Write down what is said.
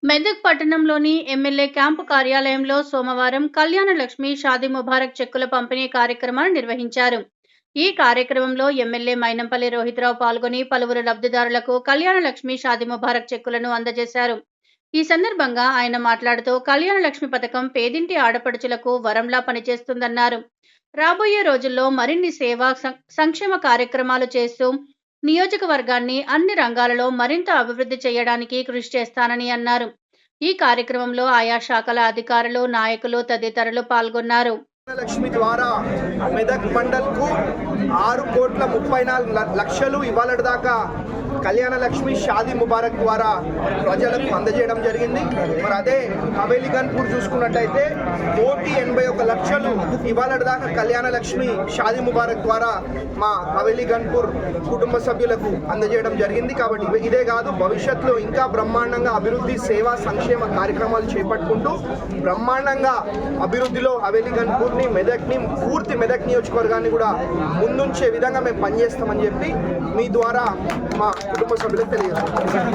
మెదక్ పట్టణంలోని MLA camp కార్యాలయంలో సోమవారం కళ్యాణ లక్ష్మి షాదీ ముబారక్ చెక్కుల పంపిణీ కార్యక్రమాన్ని నిర్వహించారు. ఈ కార్యక్రమంలో ఎమ్మెల్యే మైనంపల్లి రోహిత్రావు పాల్గొని పలువురు లబ్ధిదారులకు కళ్యాణ లక్ష్మి షాదీ ముబారక్ చెక్కులను అందజేశారు. ఈ సందర్భంగా ఆయన మాట్లాడుతూ కళ్యాణ లక్ష్మి పథకం పేదింటి ఆడపడుచులకు వరంలా పనిచేస్తుందన్నారు. రాబోయే రోజుల్లో మరిన్ని సేవా సంక్షేమ కార్యక్రమాలు చేస్తూ నియోజకవర్గాన్ని అన్ని రంగాలలో మరింత అభివృద్ధి చేయడానికి కృషి చేస్తానని అన్నారు. ఈ కార్యక్రమంలో ఆయా శాఖల అధికారులు, నాయకులు తదితరులు పాల్గొన్నారు. లక్ష్మి ద్వారా మెదక్ మండల్కు 6,34,00,000 ఇవాళ దాకా కళ్యాణ లక్ష్మి షాదీ ముబారక్ ద్వారా ప్రజలకు అందజేయడం జరిగింది. మరి అదే హవేలీ గన్పూర్ చూసుకున్నట్టయితే 1,81,00,000 ఇవాళ దాకా కళ్యాణ లక్ష్మి షాదీ ముబారక్ ద్వారా మా హవేలీ గన్పూర్ కుటుంబ సభ్యులకు అందజేయడం జరిగింది. కాబట్టి ఇదే కాదు, భవిష్యత్తులో ఇంకా బ్రహ్మాండంగా అభివృద్ధి సేవా సంక్షేమ కార్యక్రమాలు చేపట్టుకుంటూ బ్రహ్మాండంగా అభివృద్ధిలో హవేలీ గన్పూర్ మెదక్ని పూర్తి మెదక్ నియోజకవర్గాన్ని కూడా ముందుంచే విధంగా మేము పనిచేస్తామని చెప్పి మీ ద్వారా మా కుటుంబ సభ్యులకు తెలియజేస్తాం.